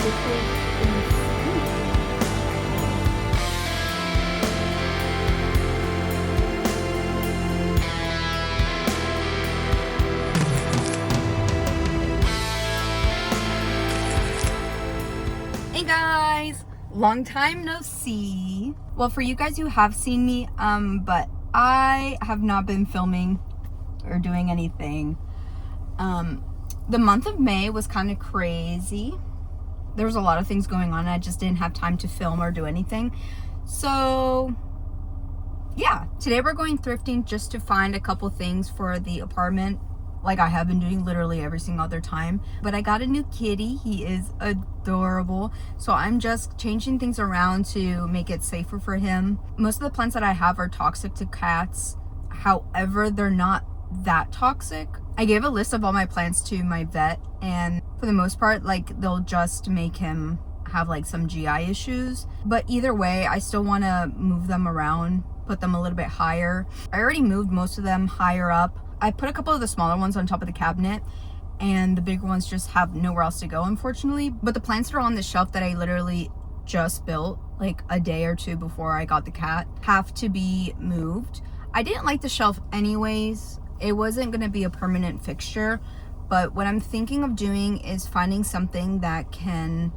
Hey guys, long time no see. Well, for you guys who have seen me, but I have not been filming or doing anything. The month of May was kind of crazy. There was a lot of things going on. I just didn't have time to film or do anything. So yeah, today we're going thrifting just to find a couple things for the apartment, like I have been doing literally every single other time. But I got a new kitty. He is adorable. So I'm just changing things around to make it safer for him. Most of the plants that I have are toxic to cats. However, they're not that toxic. I gave a list of all my plants to my vet, and for the most part, like, they'll just make him have like some GI issues. But either way, I still want to move them around, put them a little bit higher. I already moved most of them higher up. I put a couple of the smaller ones on top of the cabinet, and the bigger ones just have nowhere else to go, unfortunately. But the plants that are on the shelf that I literally just built like a day or two before I got the cat have to be moved. I didn't like the shelf anyways. It wasn't going to be a permanent fixture, but what I'm thinking of doing is finding something that can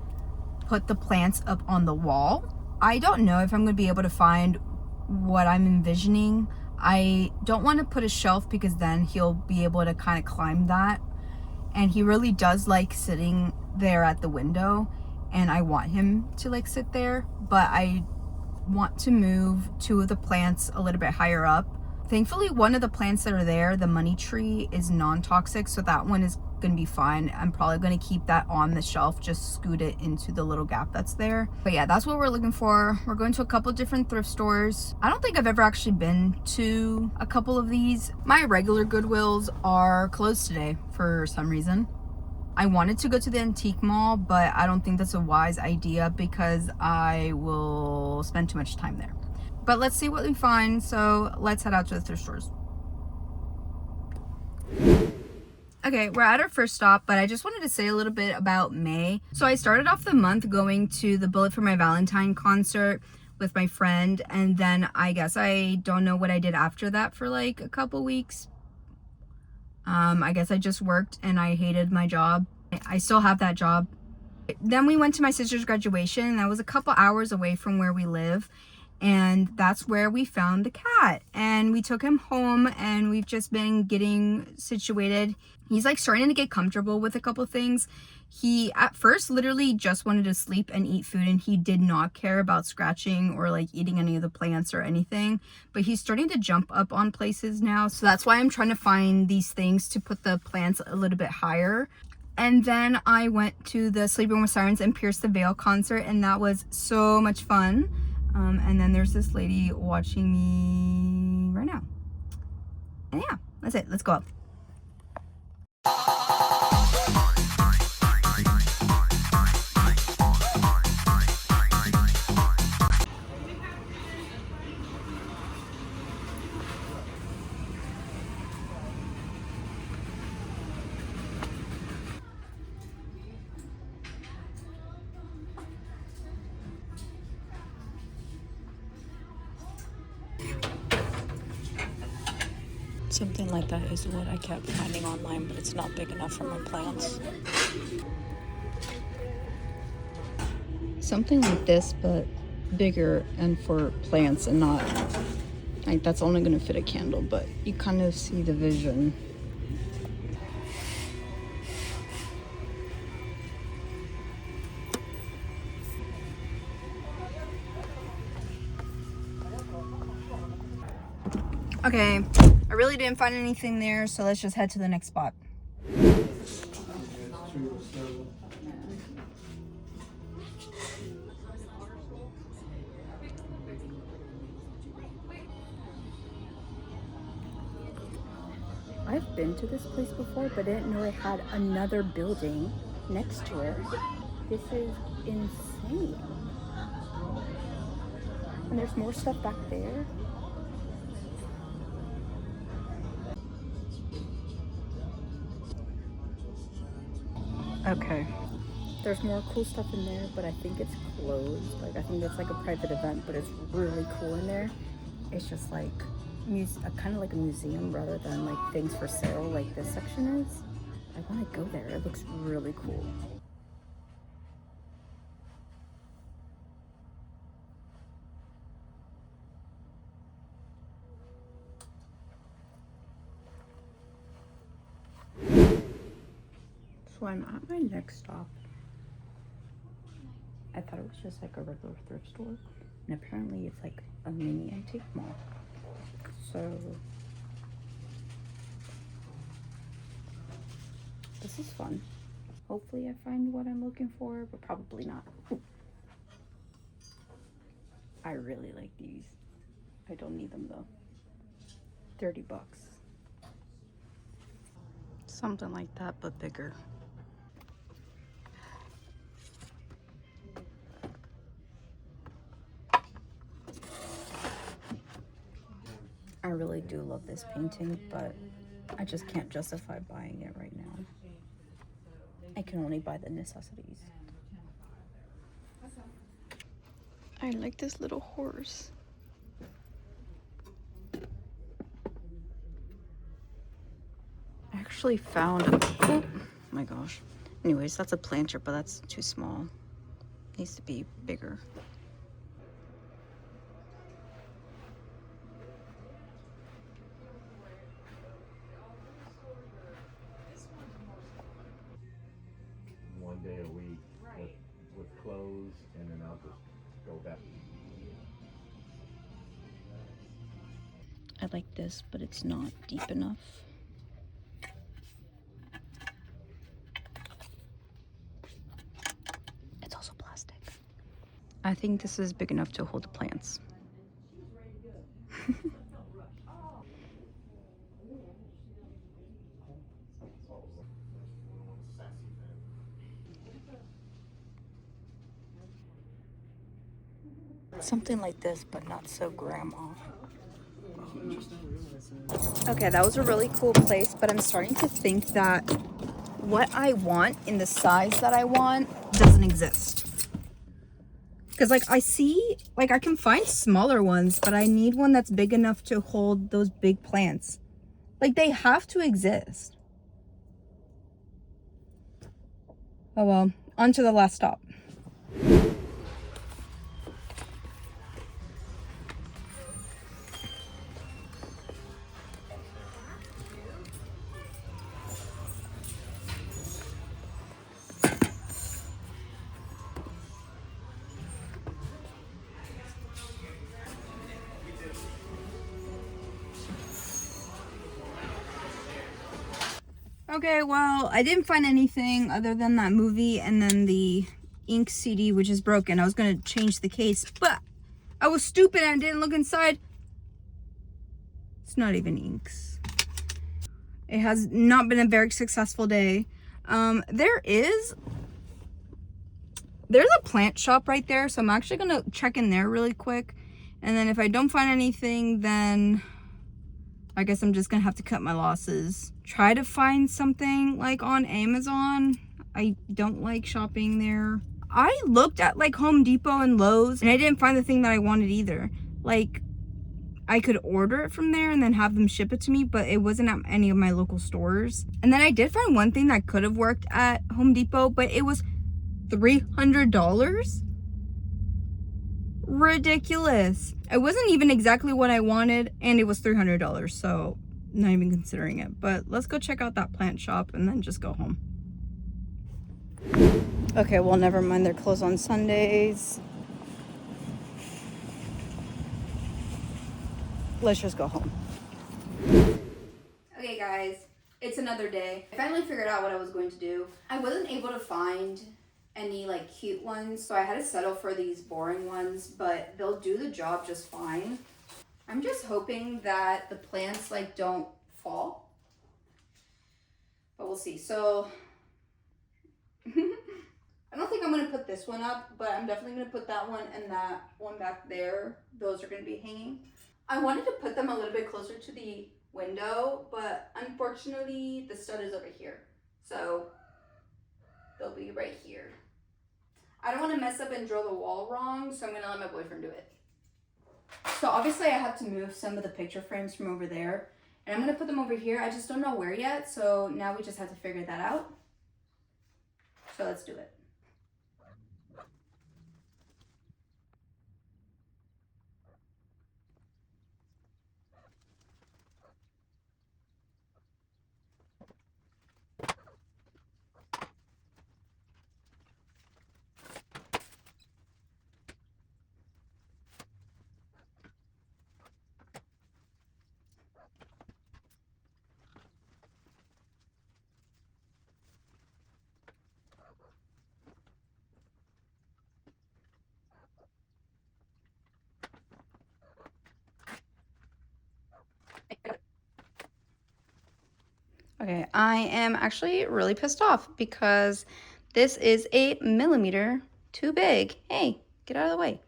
put the plants up on the wall. I don't know if I'm going to be able to find what I'm envisioning. I don't want to put a shelf because then he'll be able to kind of climb that, and he really does like sitting there at the window, and I want him to like sit there, but I want to move two of the plants a little bit higher up. Thankfully, one of the plants that are there, the money tree, is non-toxic, so that one is gonna be fine. I'm probably gonna keep that on the shelf, just scoot it into the little gap that's there. But yeah, that's what we're looking for. We're going to a couple different thrift stores. I don't think I've ever actually been to a couple of these. My regular Goodwills are closed today for some reason. I wanted to go to the antique mall, but I don't think that's a wise idea because I will spend too much time there. But let's see what we find. So let's head out to the thrift stores. Okay, we're at our first stop, but I just wanted to say a little bit about May. So I started off the month going to the Bullet for My Valentine concert with my friend, and then I guess I don't know what I did after that for like a couple weeks. I guess I just worked and I hated my job. I still have that job. Then we went to my sister's graduation, and that was a couple hours away from where we live. And that's where we found the cat, and we took him home, and we've just been getting situated. He's like starting to get comfortable with a couple things. He at first literally just wanted to sleep and eat food, and he did not care about scratching or like eating any of the plants or anything, but he's starting to jump up on places now. So that's why I'm trying to find these things to put the plants a little bit higher. And then I went to the Sleeping with Sirens and Pierce the Veil concert, and that was so much fun. And then there's this lady watching me right now. And yeah, that's it. Let's go up. Something like that is what I kept finding online, but it's not big enough for my plants. Something like this, but bigger and for plants, and not like that's only going to fit a candle, but you kind of see the vision. Okay, I really didn't find anything there, so let's just head to the next spot. I've been to this place before, but I didn't know it had another building next to it. This is insane. And there's more stuff back there. Okay, There's more cool stuff in there, but I think it's closed. Like, I think it's like a private event, but it's really cool in there. It's just like kind of like a museum rather than like things for sale like this section is. I want to go there. It looks really cool. So I'm at my next stop. I thought it was just like a regular thrift store, and apparently it's like a mini antique mall. So this is fun. Hopefully I find what I'm looking for, but probably not. Ooh. I really like these. I don't need them though. 30 bucks. Something like that, but bigger. I really do love this painting, but I just can't justify buying it right now. I can only buy the necessities. I like this little horse. I actually found oh my gosh. Anyways, that's a planter, but that's too small. Needs to be bigger. One day a week with clothes, and then I'll just go back. I like this, but it's not deep enough. It's also plastic. I think this is big enough to hold the plants. Something like this, but not so grandma. Okay, that was a really cool place, but I'm starting to think that what I want in the size that I want doesn't exist. Because like I see, like I can find smaller ones, but I need one that's big enough to hold those big plants. Like they have to exist. Oh well, on to the last stop. Okay, well, I didn't find anything other than that movie and then the ink CD, which is broken. I was going to change the case, but I was stupid and I didn't look inside. It's not even inks. It has not been a very successful day. There's a plant shop right there, so I'm actually going to check in there really quick. And then if I don't find anything, then I guess I'm just gonna have to cut my losses. Try to find something like on Amazon. I don't like shopping there. I looked at like Home Depot and Lowe's and I didn't find the thing that I wanted either. Like I could order it from there and then have them ship it to me, but it wasn't at any of my local stores. And then I did find one thing that could have worked at Home Depot, but it was $300. Ridiculous. It wasn't even exactly what I wanted and it was $300, so not even considering it. But let's go check out that plant shop and then just go home. Okay, well, never mind, they're closed on Sundays. Let's just go home. Okay guys, it's another day. I finally figured out what I was going to do. I wasn't able to find any like cute ones, so I had to settle for these boring ones, but they'll do the job just fine. I'm just hoping that the plants like don't fall, but we'll see. So I don't think I'm gonna put this one up, but I'm definitely gonna put that one and that one back there. Those are gonna be hanging. I wanted to put them a little bit closer to the window, but unfortunately the stud is over here, so they'll be right here. I don't want to mess up and drill the wall wrong, so I'm going to let my boyfriend do it. So obviously I have to move some of the picture frames from over there, and I'm going to put them over here. I just don't know where yet, so now we just have to figure that out. So let's do it. Okay, I am actually really pissed off because this is a millimeter too big. Hey, get out of the way.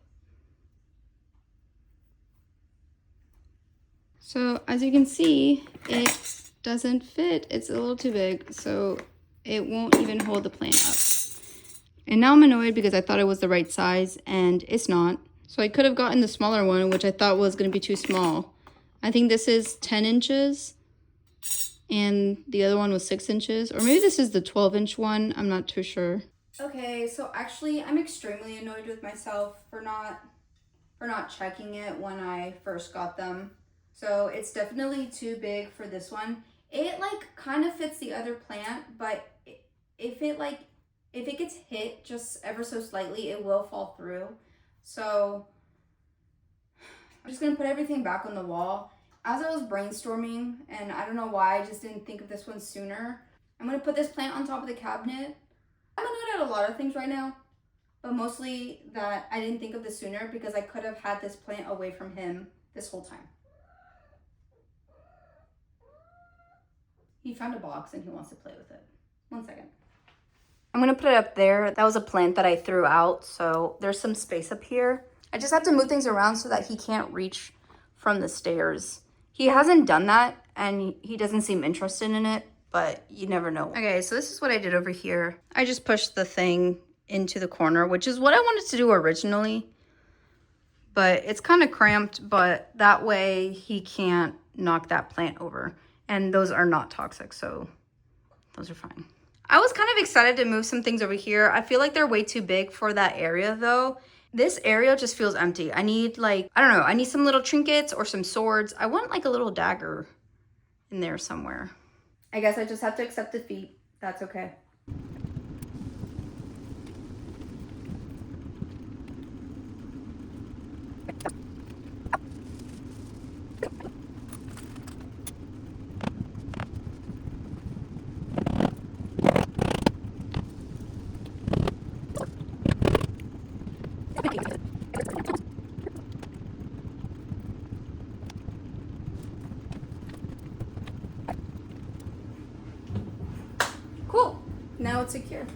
So as you can see, it doesn't fit. It's a little too big, so it won't even hold the plant up. And now I'm annoyed because I thought it was the right size and it's not. So I could have gotten the smaller one, which I thought was going to be too small. I think this is 10 inches. And the other one was 6 inches, or maybe this is the 12-inch one. I'm not too sure. Okay, so actually I'm extremely annoyed with myself for not checking it when I first got them. So it's definitely too big for this one. It like kind of fits the other plant, but if it gets hit just ever so slightly, it will fall through. So I'm just gonna put everything back on the wall. As I was brainstorming, and I don't know why I just didn't think of this one sooner, I'm gonna put this plant on top of the cabinet. I'm annoyed at a lot of things right now, but mostly that I didn't think of this sooner because I could have had this plant away from him this whole time. He found a box and he wants to play with it. 1 second. I'm gonna put it up there. That was a plant that I threw out, so there's some space up here. I just have to move things around so that he can't reach from the stairs. He hasn't done that, and he doesn't seem interested in it, but you never know. Okay, so this is what I did over here. I just pushed the thing into the corner, which is what I wanted to do originally. But it's kind of cramped, but that way he can't knock that plant over. And those are not toxic, so those are fine. I was kind of excited to move some things over here. I feel like they're way too big for that area, though. This area just feels empty. I need like, I don't know, I need some little trinkets or some swords. I want like a little dagger in there somewhere. I guess I just have to accept defeat. That's okay. Cool. Now it's secure.